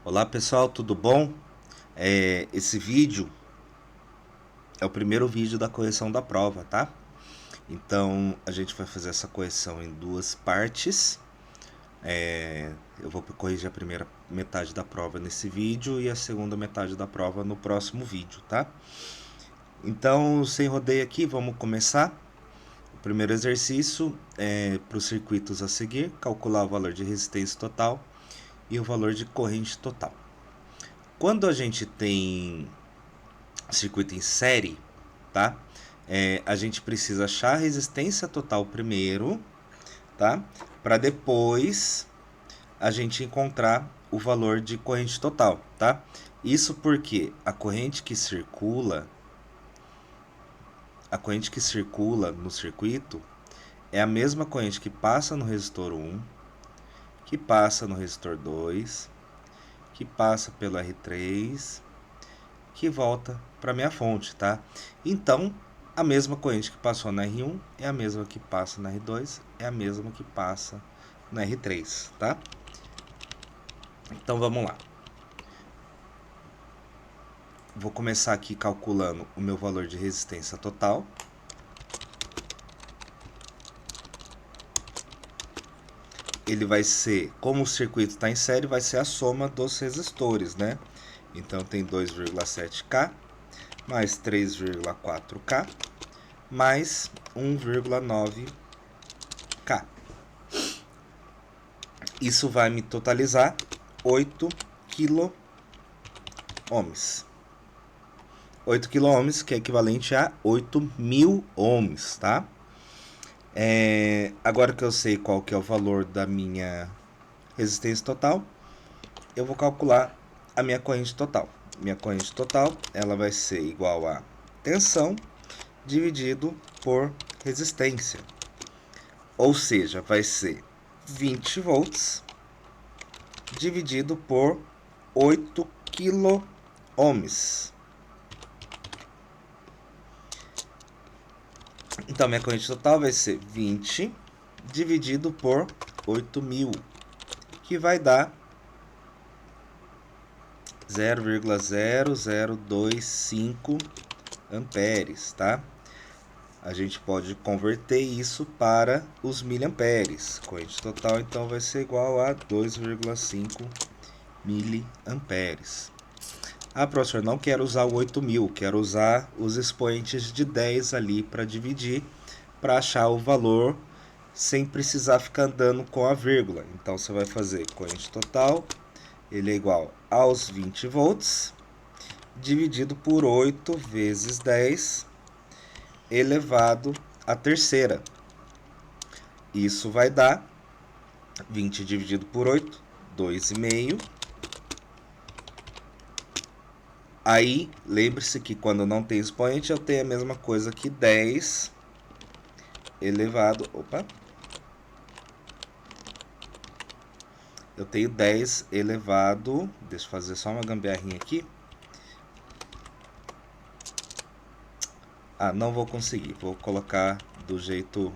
Olá pessoal, tudo bom? Esse vídeo é o primeiro vídeo da correção da prova, tá? Então a gente vai fazer essa correção em duas partes. Eu vou corrigir a primeira metade da prova nesse vídeo e a segunda metade da prova no próximo vídeo, tá? Então, sem rodeio aqui, vamos começar. O primeiro exercício é para os circuitos a seguir, calcular o valor de resistência total e o valor de corrente total. Quando a gente tem circuito em série, tá? A gente precisa achar a resistência total primeiro, tá? Para depois a gente encontrar o valor de corrente total, tá? Isso porque a corrente que circula no circuito é a mesma corrente que passa no resistor 1, que passa no resistor 2, que passa pelo R3, que volta para minha fonte, tá? Então, a mesma corrente que passou na R1 é a mesma que passa na R2, é a mesma que passa na R3, tá? Então vamos lá. Vou começar aqui calculando o meu valor de resistência total. Ele vai ser, como o circuito está em série, vai ser a soma dos resistores, né? Então tem 2,7K mais 3,4K mais 1,9K. Isso vai me totalizar 8 kΩ. 8 kΩ, que é equivalente a 8.000 ohms, tá? Agora que eu sei qual que é o valor da minha resistência total, eu vou calcular a minha corrente total. Minha corrente total, ela vai ser igual a tensão dividido por resistência. Ou seja, vai ser 20 volts dividido por 8 kΩ. Então, minha corrente total vai ser 20 dividido por 8.000, que vai dar 0,0025 amperes, tá? A gente pode converter isso para os miliamperes. Corrente total, então, vai ser igual a 2,5 miliamperes. Ah, professor, não quero usar o 8.000, quero usar os expoentes de 10 ali para dividir, para achar o valor sem precisar ficar andando com a vírgula. Então, você vai fazer corrente total, ele é igual aos 20 volts, dividido por 8 vezes 10, elevado à terceira. Isso vai dar 20 dividido por 8, 2,5. Aí, lembre-se que quando não tem expoente, eu tenho a mesma coisa que 10 elevado... Opa! Eu tenho 10 elevado... Deixa eu fazer só uma gambiarrinha aqui. Ah, não vou conseguir. Vou colocar do jeito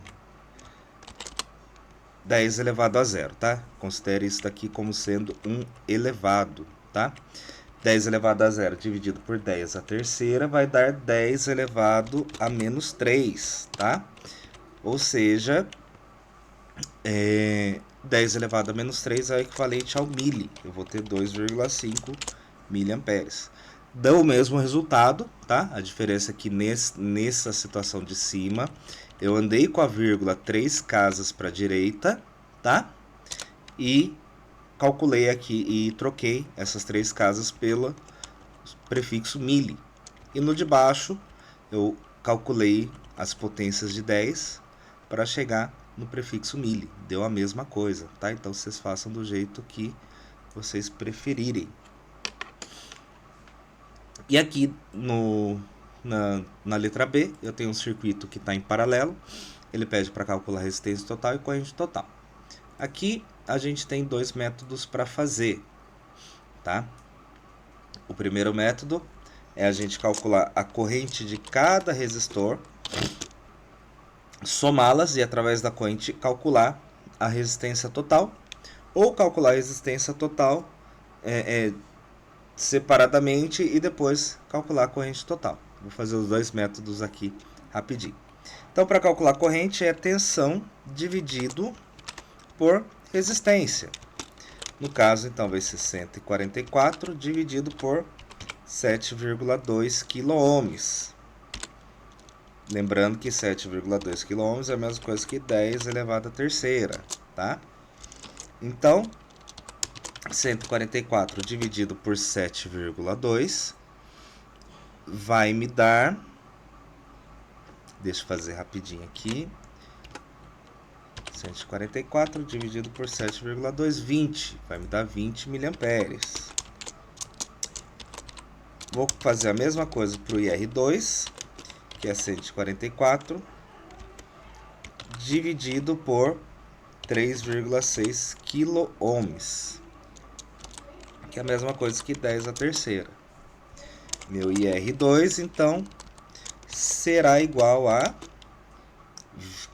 10 elevado a zero, tá? Considere isso daqui como sendo um elevado, tá? 10 elevado a zero dividido por 10 a terceira vai dar 10 elevado a menos 3, tá? Ou seja, 10 elevado a menos 3 é o equivalente ao mili. Eu vou ter 2,5 miliamperes. Dão o mesmo resultado, tá? A diferença é que nessa situação de cima, eu andei com a vírgula 3 casas para a direita, tá? E calculei aqui e troquei essas 3 casas pelo prefixo mili. E no de baixo, eu calculei as potências de 10 para chegar no prefixo mili. Deu a mesma coisa, tá? Então, vocês façam do jeito que vocês preferirem. E aqui na letra B, eu tenho um circuito que está em paralelo. Ele pede para calcular resistência total e corrente total. Aqui a gente tem dois métodos para fazer, tá? O primeiro método é a gente calcular a corrente de cada resistor, somá-las e através da corrente calcular a resistência total, ou calcular a resistência total separadamente e depois calcular a corrente total. Vou fazer os dois métodos aqui rapidinho. Então, para calcular a corrente é tensão dividido por resistência. No caso, então, vai ser 144 dividido por 7,2 kΩ. Lembrando que 7,2 kΩ é a mesma coisa que 10 elevado à terceira, tá? Então, 144 dividido por 7,2 vai me dar... Deixa eu fazer rapidinho aqui. 144 dividido por 7,2, 20. Vai me dar 20 miliamperes. Vou fazer a mesma coisa para o IR2, que é 144, dividido por 3,6 kΩ, que é a mesma coisa que 10 à terceira. Meu IR2, então, será igual a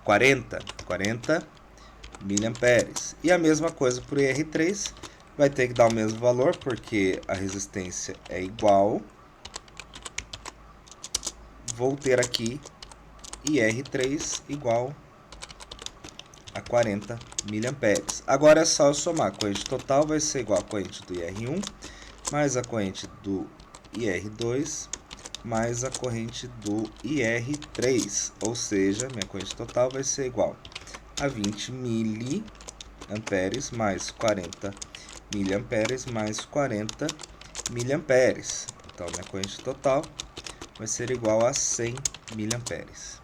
40 miliamperes. E a mesma coisa para o IR3, vai ter que dar o mesmo valor, porque a resistência é igual. Vou ter aqui IR3 igual a 40 miliamperes. Agora é só eu somar. A corrente total vai ser igual a corrente do IR1 mais a corrente do IR2 mais a corrente do IR3. Ou seja, minha corrente total vai ser igual a 20 miliamperes mais 40 miliamperes mais 40 miliamperes. Então, minha corrente total vai ser igual a 100 miliamperes.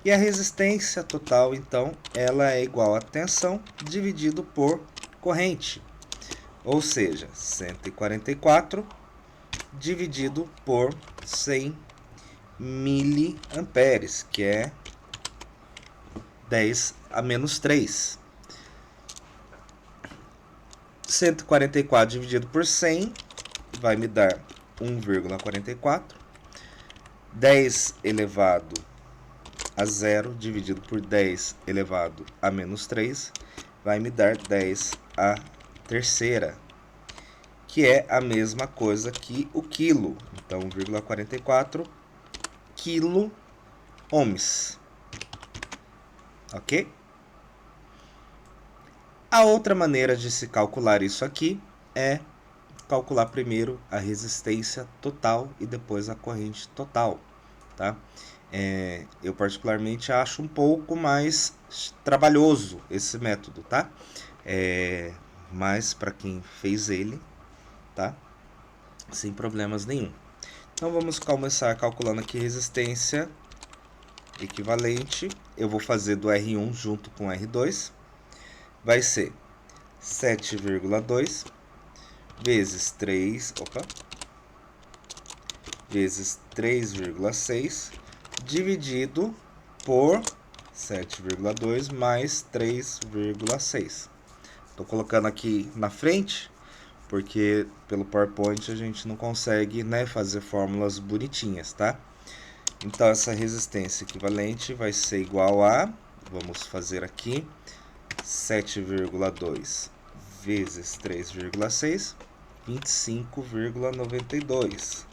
E a resistência total, então, ela é igual a tensão dividido por corrente. Ou seja, 144 dividido por 100 miliamperes, que é 10 a menos 3. 144 dividido por 100 vai me dar 1,44. 10 elevado a 0 dividido por 10 elevado a menos 3 vai me dar 10 a terceira, que é a mesma coisa que o quilo. Então, 1,44 quilo ohms. Ok? A outra maneira de se calcular isso aqui é calcular primeiro a resistência total e depois a corrente total, tá? Eu particularmente acho um pouco mais trabalhoso esse método, tá? Mas para quem fez ele, tá? Sem problemas nenhum. Então vamos começar calculando aqui resistência equivalente. Eu vou fazer do R1 junto com o R2. Vai ser 7,2 vezes 3, vezes 3,6 dividido por 7,2 mais 3,6. Estou colocando aqui na frente, porque pelo PowerPoint a gente não consegue, né, fazer fórmulas bonitinhas, tá? Então, essa resistência equivalente vai ser igual a, vamos fazer aqui, 7,2 vezes 3,6, 25,92,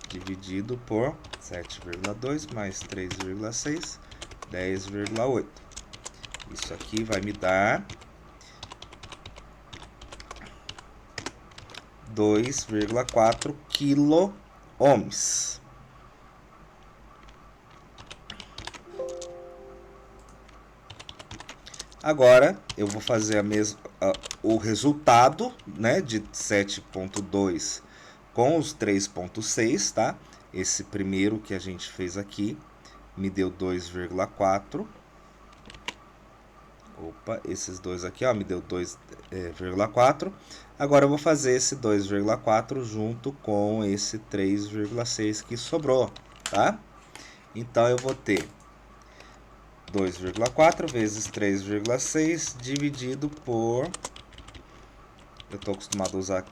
dividido por 7,2 mais 3,6, 10,8. Isso aqui vai me dar 2,4 kilo ohms. Agora eu vou fazer o resultado, né, de 7,2 com os 3,6, tá? Esse primeiro que a gente fez aqui me deu 2,4. Esses dois aqui, ó, me deu 2,4. Agora eu vou fazer esse 2,4 junto com esse 3,6 que sobrou, tá? Então eu vou ter 2,4 vezes 3,6 dividido por... Eu estou acostumado a usar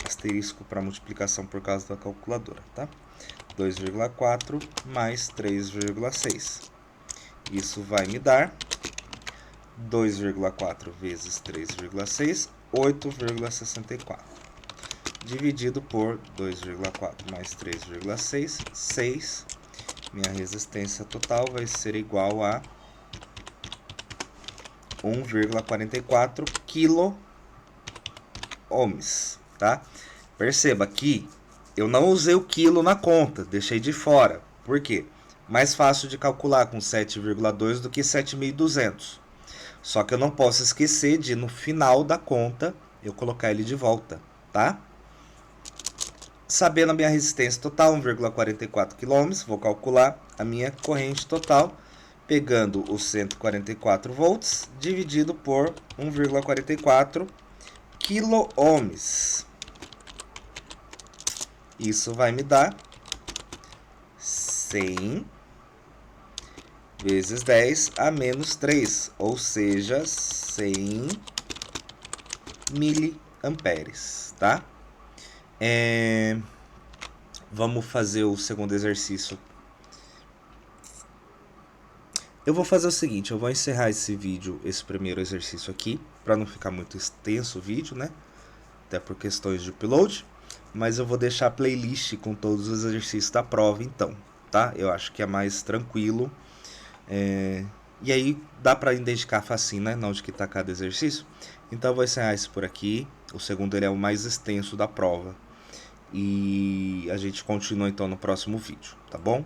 asterisco para multiplicação por causa da calculadora, tá? 2,4 mais 3,6. Isso vai me dar 2,4 vezes 3,6, 8,64. dividido por 2,4 mais 3,6, 6. Minha resistência total vai ser igual a 1,44 kilo ohms, tá? Perceba que eu não usei o quilo na conta, deixei de fora. Por quê? Mais fácil de calcular com 7,2 do que 7.200. Só que eu não posso esquecer de, no final da conta, eu colocar ele de volta, tá? Sabendo a minha resistência total, 1,44 kΩ, vou calcular a minha corrente total, pegando os 144 volts, dividido por 1,44 kΩ. Isso vai me dar 100 vezes 10 a menos 3, ou seja, 100 miliamperes, tá? Vamos fazer o segundo exercício. Eu vou fazer o seguinte, eu vou encerrar esse vídeo, esse primeiro exercício aqui, para não ficar muito extenso o vídeo, né? Até por questões de upload. Mas eu vou deixar a playlist com todos os exercícios da prova, então, tá? Eu acho que é mais tranquilo. E aí dá para identificar facinho, né? Onde que tá cada exercício. Então eu vou encerrar esse por aqui. O segundo ele é o mais extenso da prova. E a gente continua então no próximo vídeo, tá bom?